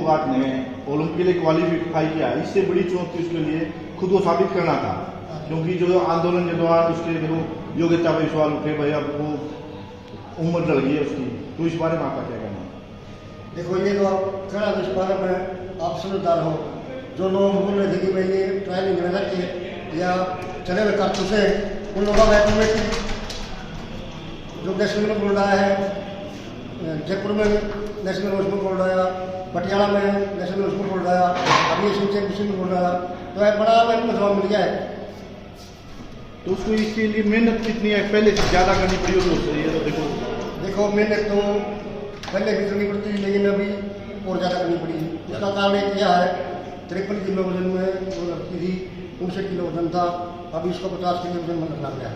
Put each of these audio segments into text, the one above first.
फोगाट ने ओलंपिक के लिए क्वालिफाई किया, इससे बड़ी चुनौती उसके लिए खुद को साबित करना था, क्योंकि जो आंदोलन के दौरान उसके योग्यता पर सवाल उठे, भाई अब वो उम्र लग गई है उसकी, तो इस बारे में आपका क्या कहना है? देखो, ये तो आप कहना, इस बारे में आप समझदार हो। जो लोग बोल रहे थे कि भाई ये ट्रायलिंग रह के या चले हुए कारतूस है, उन लोगों में जो नेशनल बोल रहा है, जयपुर में नेशनल उसमें बोल रहा है, पटियाला में नेशनल उसमें बोल रहा है, अभी एशियन चैंपियनशिप में बोल रहा है, तो है बड़ा इनको जवाब मिल गया है। तो उसको इसके लिए मेहनत कितनी है, पहले से ज़्यादा करनी पड़ी होगी उससे, ये तो देखो मेहनत तो पहले भी करनी पड़ती थी, लेकिन अभी और ज़्यादा करनी पड़ी। इसका कारण एक यह है, 53 किलो वजन में वो लड़की थी, 59 किलो वजन था, अभी उसको 50 किलो वजन में रखना गया।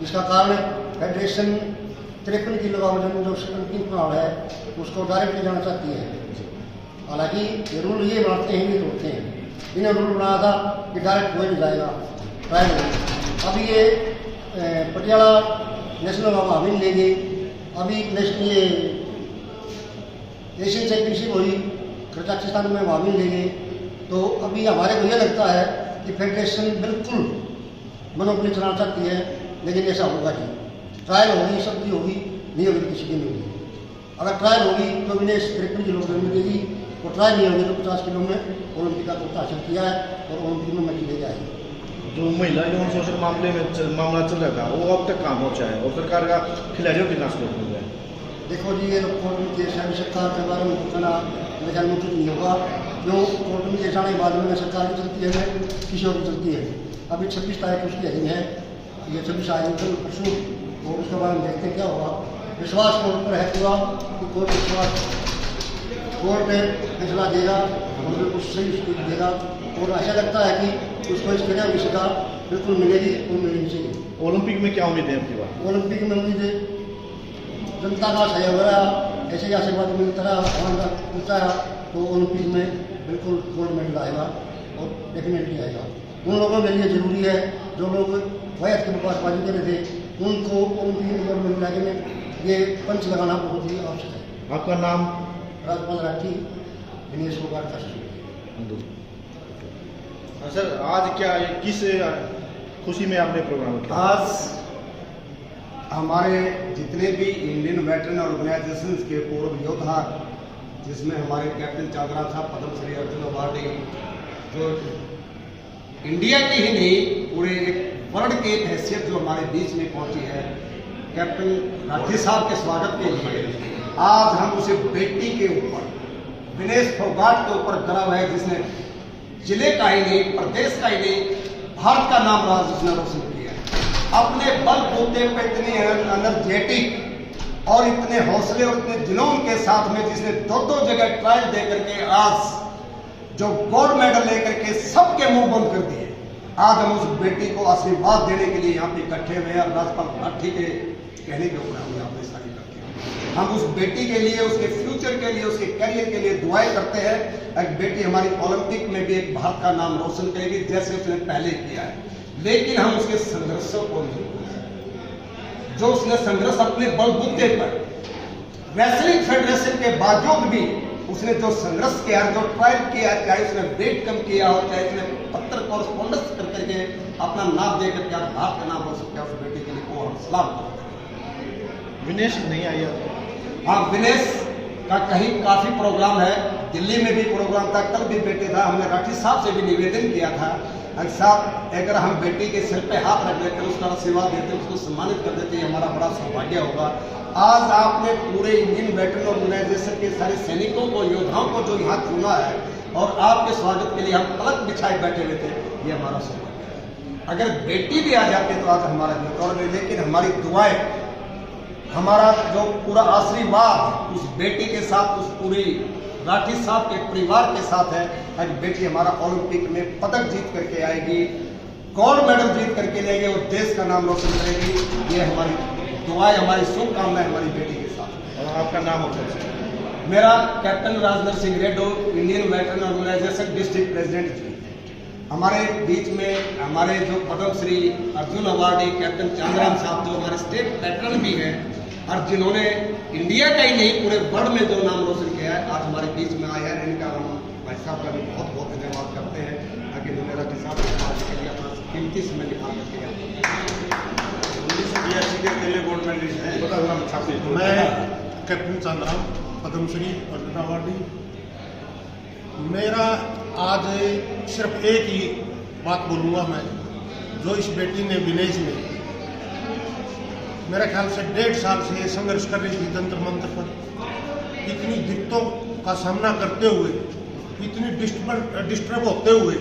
इसका कारण फेडरेशन 53 किलो का वजन जो अंतिम चुनाव है उसको डायरेक्ट ले जाना चाहती है। हालांकि ये रूल ये बनाते हैं, नहीं तोड़ते हैं। इन्हें रूल बनाया था कि डायरेक्ट कोई नहीं जाएगा ट्रायल। अभी ये पटियाला नेशनल हम ही लेंगे, अभी नेशनल ये एशियन चैंपियनशिप हुई कजाकिस्तान में हम ही लेंगे। तो अभी हमारे को यह लगता है कि फेडरेशन बिल्कुल मनोबली चलाना चाहती है, लेकिन ऐसा होगा नहीं। ट्रायल होगी, सबकी होगी, नहीं होगी किसी की नहीं होगी। अगर ट्रायल होगी तो विनेश 53 किलो में देगी, और ट्रायल नहीं होगी तो 50 किलो में ओलंपिक का कोटा हासिल किया है और ओलंपिक में मैच ले जाएगी। जो महिला यौन शोषण मामला चल रहा था, वो अब तक कहाँ पहुँचा है और सरकार का खिलाड़ियों के कितना सहयोग मिल रहा है? देखो जी, ये कोर्ट में केस है, सरकार के बारे में कहना मेरे ख्याल में उचित नहीं होगा। जो कोर्ट में केस आने के बाद में सरकार की चलती है, किसी और की चलती है। अभी 26 तारीख को उसकी हेरिंग है, ये 26 आएगी कल परसों, और उसके बाद हम देखते हैं क्या होगा। विश्वास कोर्ट पर है पूरा कि कोर्ट विश्वास कोर्ट फैसला देगा और बिल्कुल सही उसको देगा, और ऐसा लगता है कि उसको इस तरह की सजा बिल्कुल मिलेगी और मिलनी चाहिए। ओलंपिक में क्या उम्मीद है आपकी बात? ओलंपिक में उम्मीद है जनता का सहयोग रहा, ऐसे ही आशीर्वाद मिलता रहा तो ओलंपिक में बिल्कुल गोल्ड मेडल आएगा और डेफिनेटली आएगा। उन लोगों के लिए जरूरी है जो लोग वयस के बकवासबाजी कर रहे थे, उनको ओलंपिक में गोल्ड मेडल लाने में ये पंच लगाना बहुत ही आवश्यक है। आपका नाम? राजपाल राठी, दिनेश फोगाट का सर, आज क्या किस खुशी में आपने प्रोग्राम किया? आज हमारे जितने भी इंडियन वेटरन ऑर्गेनाइजेशंस के पूर्व योद्धा, जिसमें हमारे कैप्टन चांद्रा साहब पद्मश्री अर्जुन अवार्डी, जो इंडिया की ही नहीं पूरे एक वर्ल्ड की एक हैसियत जो हमारे बीच में पहुंची है, कैप्टन राठी साहब के स्वागत के लिए आज हम उसे बेटी के ऊपर, विनेश फोगाट के ऊपर गर्व है, जिसने जिले का ही नहीं, प्रदेश का ही नहीं, भारत का नाम राज उसने रोशन किया है। अपने बलबूते पे इतनी एनर्जेटिक और इतने हौसले और इतने जुनून के साथ में, जिसने 2-2 जगह ट्रायल दे करके आज जो गोल्ड मेडल लेकर के सबके मुंह बंद कर दिए। आज हम उस बेटी को आशीर्वाद देने के लिए यहाँ पे इकट्ठे हुए और राजपाल राठी के कहने के ऊपर हम यहाँ पे सारी करते हैं। हम उस बेटी के लिए, उसके फ्यूचर के लिए, उसके करियर के लिए दुआएं करते हैं। एक बेटी हमारी ओलंपिक में भी एक भारत का नाम रोशन करेगी, जैसे उसने पहले किया है। लेकिन हम उसके संघर्षों को नहीं, जो उसने संघर्ष अपने बलबूते पर रेसलिंग फेडरेशन के बावजूद भी उसने जो संघर्ष किया, जो ट्रायल किया, चाहे उसने वेट कम किया हो, चाहे उसने पत्र कॉरेस्पॉन्डेंस कर करके अपना नाम दे करके भारत का नाम रोशन किया, उस बेटी के लिए को हम सलाम करते हैं। विनेश नहीं आया? हाँ, विनेश का कहीं काफी प्रोग्राम है, दिल्ली में भी प्रोग्राम था, कल भी बेटे था। हमने राठी साहब से भी निवेदन किया था, साहब अगर हम बेटी के सिर पे हाथ रख लेते, उसका आशीर्वाद देते, उसको सम्मानित कर देते, हमारा बड़ा सौभाग्य होगा। आज आपने पूरे इंडियन वेटरन ऑर्गेनाइजेशन के सारे सैनिकों को, योद्धाओं को जो यहाँ चुना है और आपके स्वागत के लिए हम पलक बिछाए बैठे हुए थे, ये हमारा सौभाग्य है। अगर बेटी भी आ जाती तो आज हमारा गौरव है, लेकिन हमारी दुआएं, हमारा जो पूरा आशीर्वाद उस बेटी के साथ, उस पूरी राठी साहब के परिवार के साथ है। आज बेटी हमारा ओलंपिक में पदक जीत करके आएगी, गोल्ड मेडल जीत करके लेंगे और देश का नाम रोशन करेगी। ये हमारी दुआएं, हमारी शुभकामनाएं हमारी बेटी के साथ। और आपका नाम होगा? मेरा captain Rajnar Singh Reddo, Indian veteran organisation district president ji. हमारे बीच में हमारे जो पद्मश्री अर्जुन अवार्डी कैप्टन चांद्राम साहब, जो हमारे स्टेट वेटरन भी हैं, और जिन्होंने इंडिया का ही नहीं पूरे वर्ल्ड में जो नाम रोशन किया है, आज हमारे बीच में आए हैं। इनका हम भाई साहब का भी बहुत बहुत धन्यवाद करते हैं, ताकि इन्होंने रखी साहब के समाज के लिए अपना कीमती समय निकाल करके मैं कैप्टन चंद्राम पद्मश्री अर्जुन अवार्डी। मेरा आज सिर्फ एक ही बात बोलूँगा मैं, जो इस बेटी ने विनेश ने मेरे ख्याल से 1.5 साल से संघर्ष कर रही थी तंत्र मंत्र पर, इतनी दिक्कतों का सामना करते हुए, इतनी डिस्टर्ब होते हुए,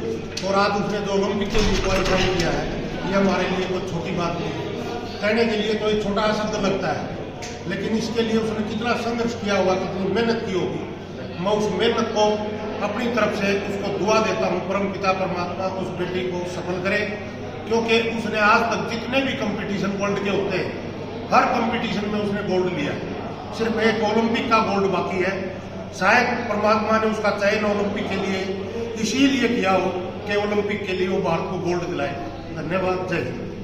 और आज उसने जो ओलंपिक के लिए क्वालिफाई किया है, ये हमारे लिए कोई छोटी बात नहीं है। कहने के लिए तो एक छोटा शब्द लगता है, लेकिन इसके लिए उसने कितना संघर्ष किया होगा, कितनी मेहनत की होगी। मैं उस मेहनत को अपनी तरफ से उसको दुआ देता हूँ, परम पिता परमात्मा उस बेटी को सफल करे, क्योंकि उसने आज तक जितने भी कंपटीशन वर्ल्ड के होते हैं, हर कंपटीशन में उसने गोल्ड लिया। सिर्फ एक ओलंपिक का गोल्ड बाकी है। शायद परमात्मा ने उसका चयन ओलंपिक के लिए इसीलिए किया हो कि ओलंपिक के लिए वो भारत को गोल्ड दिलाए। धन्यवाद। जय हिंद।